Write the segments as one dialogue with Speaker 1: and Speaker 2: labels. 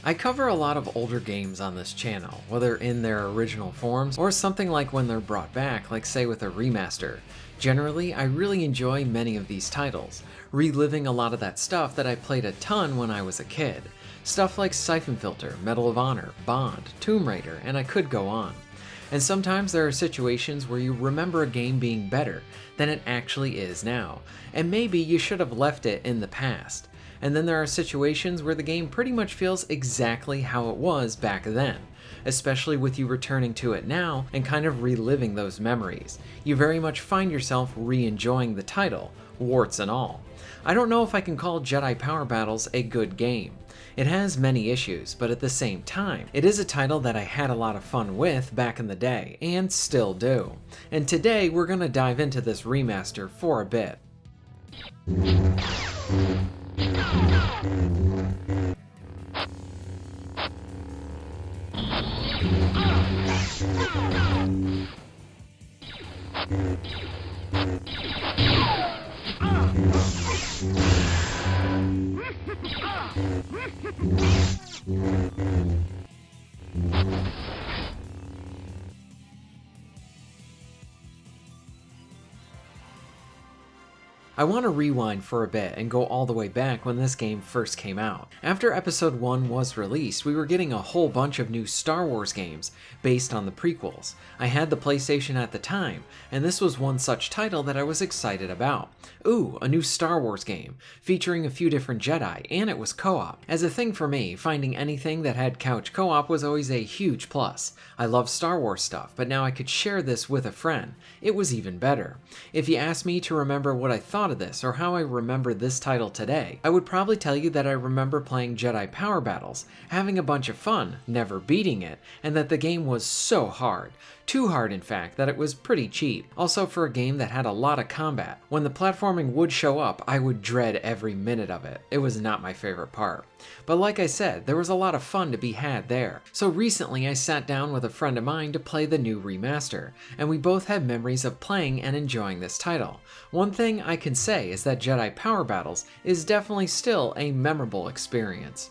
Speaker 1: I cover a lot of older games on this channel, whether in their original forms or something like when they're brought back, like say with a remaster. Generally, I really enjoy many of these titles, reliving a lot of that stuff that I played a ton when I was a kid. Stuff like Siphon Filter, Medal of Honor, Bond, Tomb Raider, and I could go on. And sometimes there are situations where you remember a game being better than it actually is now, and maybe you should have left it in the past. And then there are situations where the game pretty much feels exactly how it was back then, especially with you returning to it now and kind of reliving those memories. You very much find yourself re-enjoying the title, warts and all. I don't know if I can call Jedi Power Battles a good game. It has many issues, but at the same time, it is a title that I had a lot of fun with back in the day, and still do. And today we're going to dive into this remaster for a bit. I want to rewind for a bit and go all the way back when this game first came out. After Episode 1 was released, we were getting a whole bunch of new Star Wars games based on the prequels. I had the PlayStation at the time, and this was one such title that I was excited about. Ooh, a new Star Wars game, featuring a few different Jedi, and it was co-op. As a thing for me, finding anything that had couch co-op was always a huge plus. I love Star Wars stuff, but now I could share this with a friend. It was even better. If you asked me to remember what I thought of this or how I remember this title today, I would probably tell you that I remember playing Jedi Power Battles, having a bunch of fun, never beating it, and that the game was so hard. Too hard, in fact, that it was pretty cheap. Also, for a game that had a lot of combat, when the platforming would show up, I would dread every minute of it. It was not my favorite part. But like I said, there was a lot of fun to be had there. So recently I sat down with a friend of mine to play the new remaster, and we both had memories of playing and enjoying this title. One thing I can say is that Jedi Power Battles is definitely still a memorable experience.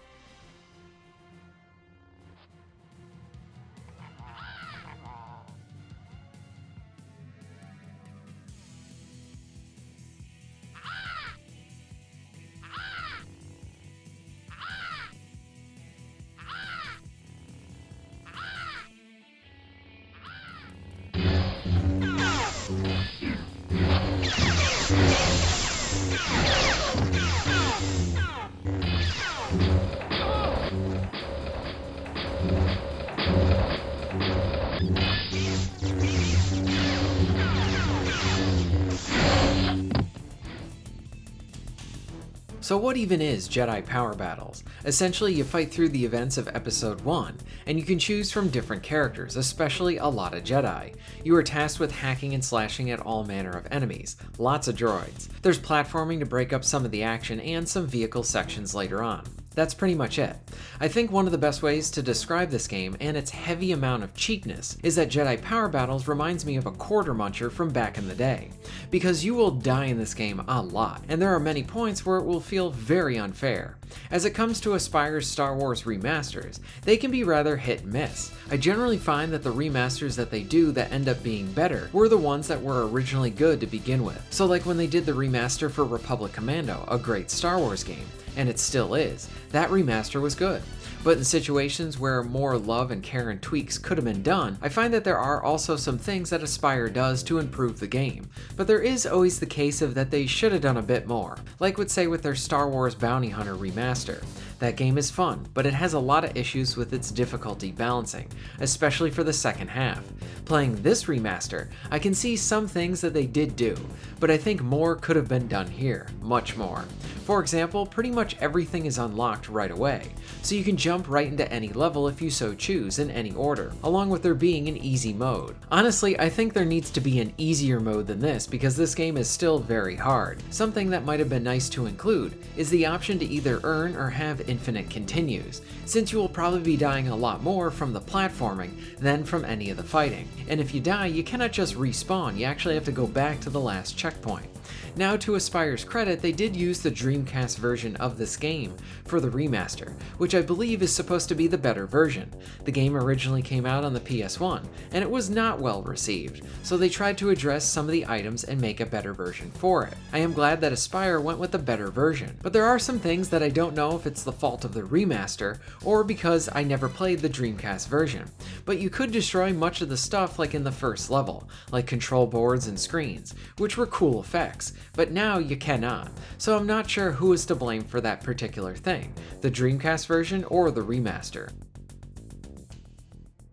Speaker 1: So what even is Jedi Power Battles? Essentially, you fight through the events of Episode 1, and you can choose from different characters, especially a lot of Jedi. You are tasked with hacking and slashing at all manner of enemies, lots of droids. There's platforming to break up some of the action, and some vehicle sections later on. That's pretty much it. I think one of the best ways to describe this game and its heavy amount of cheapness is that Jedi Power Battles reminds me of a quarter muncher from back in the day. Because you will die in this game a lot, and there are many points where it will feel very unfair. As it comes to Aspire's Star Wars remasters, they can be rather hit and miss. I generally find that the remasters that they do that end up being better were the ones that were originally good to begin with. So like when they did the remaster for Republic Commando, a great Star Wars game, and it still is, that remaster was good. But in situations where more love and care and tweaks could have been done, I find that there are also some things that Aspire does to improve the game, but there is always the case of that they should have done a bit more, like would say with their Star Wars Bounty Hunter remaster. That game is fun, but it has a lot of issues with its difficulty balancing, especially for the second half. Playing this remaster, I can see some things that they did do, but I think more could have been done here, much more. For example, pretty much everything is unlocked right away, so you can jump right into any level if you so choose in any order, along with there being an easy mode. Honestly, I think there needs to be an easier mode than this because this game is still very hard. Something that might have been nice to include is the option to either earn or have infinite continues, since you will probably be dying a lot more from the platforming than from any of the fighting. And if you die, you cannot just respawn, you actually have to go back to the last checkpoint. Now, to Aspire's credit, they did use the Dreamcast version of this game for the remaster, which I believe is supposed to be the better version. The game originally came out on the PS1, and it was not well received, so they tried to address some of the items and make a better version for it. I am glad that Aspire went with the better version, but there are some things that I don't know if it's the fault of the remaster or because I never played the Dreamcast version. But you could destroy much of the stuff like in the first level, like control boards and screens, which were cool effects, but now you cannot, so I'm not sure who is to blame for that particular thing, the Dreamcast version or the remaster.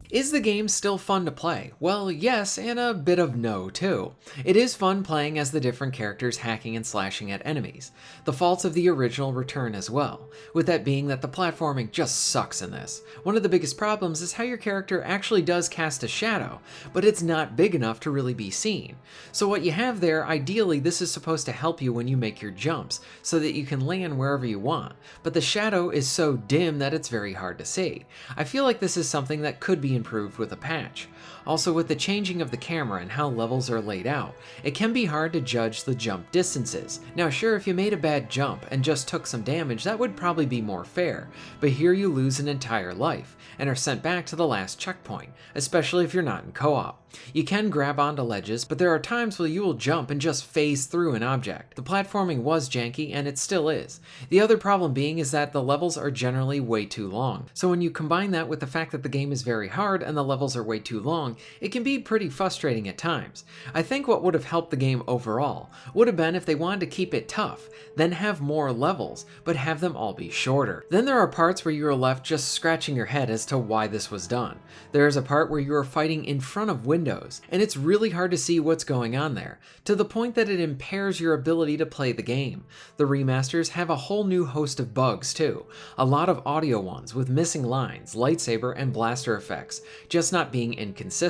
Speaker 1: Is the game still fun to play? Well, yes, and a bit of no, too. It is fun playing as the different characters hacking and slashing at enemies. The faults of the original return as well, with that being that the platforming just sucks in this. One of the biggest problems is how your character actually does cast a shadow, but it's not big enough to really be seen. So what you have there, ideally this is supposed to help you when you make your jumps, so that you can land wherever you want, but the shadow is so dim that it's very hard to see. I feel like this is something that could be improved with a patch. Also, with the changing of the camera and how levels are laid out, it can be hard to judge the jump distances. Now sure, if you made a bad jump and just took some damage, that would probably be more fair, but here you lose an entire life and are sent back to the last checkpoint, especially if you're not in co-op. You can grab onto ledges, but there are times where you will jump and just phase through an object. The platforming was janky, and it still is. The other problem being is that the levels are generally way too long, so when you combine that with the fact that the game is very hard and the levels are way too long, it can be pretty frustrating at times. I think what would have helped the game overall would have been if they wanted to keep it tough, then have more levels, but have them all be shorter. Then there are parts where you are left just scratching your head as to why this was done. There is a part where you are fighting in front of windows, and it's really hard to see what's going on there, to the point that it impairs your ability to play the game. The remasters have a whole new host of bugs too, a lot of audio ones with missing lines, lightsaber and blaster effects, just not being inconsistent.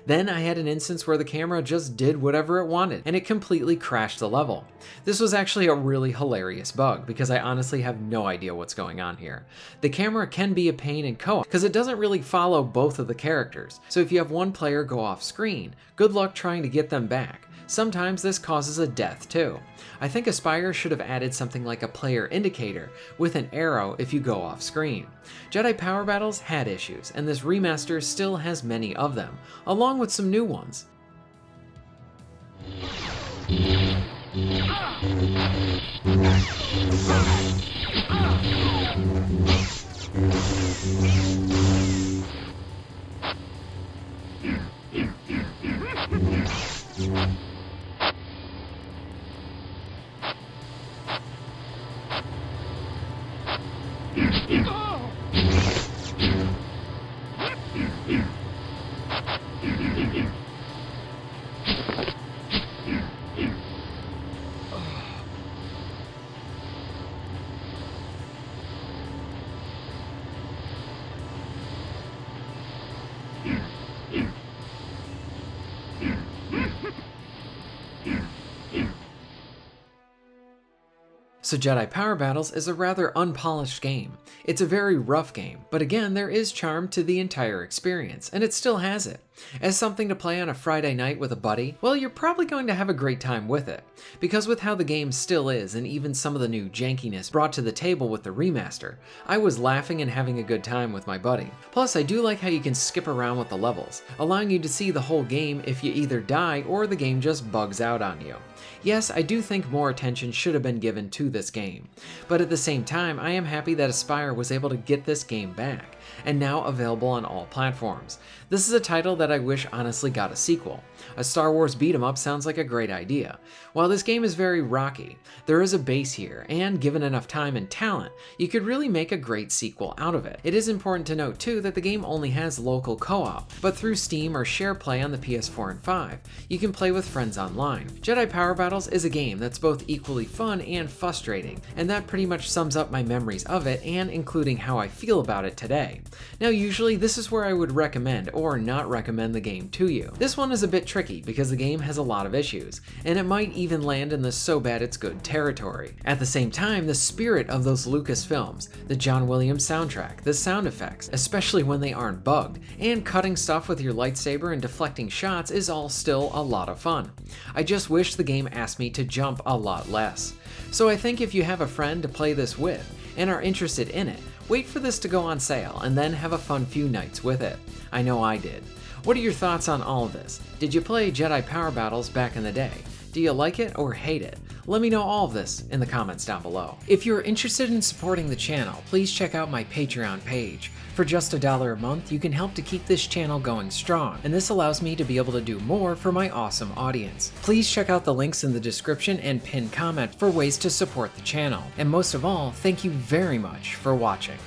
Speaker 1: Then I had an instance where the camera just did whatever it wanted, and it completely crashed the level. This was actually a really hilarious bug, because I honestly have no idea what's going on here. The camera can be a pain in co-op, because it doesn't really follow both of the characters, so if you have one player go off screen, good luck trying to get them back. Sometimes this causes a death too. I think Aspire should have added something like a player indicator with an arrow if you go off screen. Jedi Power Battles had issues, and this remaster still has many of them, along with some new ones. So Jedi Power Battles is a rather unpolished game. It's a very rough game, but again, there is charm to the entire experience, and it still has it. As something to play on a Friday night with a buddy, well, you're probably going to have a great time with it. Because with how the game still is, and even some of the new jankiness brought to the table with the remaster, I was laughing and having a good time with my buddy. Plus, I do like how you can skip around with the levels, allowing you to see the whole game if you either die or the game just bugs out on you. Yes, I do think more attention should have been given to this game, but at the same time, I am happy that Aspire was able to get this game back, and now available on all platforms. This is a title that I wish honestly got a sequel. A Star Wars beat-em-up sounds like a great idea. While this game is very rocky, there is a base here, and given enough time and talent, you could really make a great sequel out of it. It is important to note too that the game only has local co-op, but through Steam or SharePlay on the PS4 and 5, you can play with friends online. Jedi Power Power Battles is a game that's both equally fun and frustrating, and that pretty much sums up my memories of it and including how I feel about it today. Now usually this is where I would recommend or not recommend the game to you. This one is a bit tricky because the game has a lot of issues, and it might even land in the so bad it's good territory. At the same time, the spirit of those Lucas films, the John Williams soundtrack, the sound effects, especially when they aren't bugged, and cutting stuff with your lightsaber and deflecting shots is all still a lot of fun. I just wish the game asked me to jump a lot less. So I think if you have a friend to play this with and are interested in it, wait for this to go on sale and then have a fun few nights with it. I know I did. What are your thoughts on all of this? Did you play Jedi Power Battles back in the day? Do you like it or hate it? Let me know all of this in the comments down below. If you're interested in supporting the channel, please check out my Patreon page. For just $1 a month, you can help to keep this channel going strong, and this allows me to be able to do more for my awesome audience. Please check out the links in the description and pinned comment for ways to support the channel. And most of all, thank you very much for watching.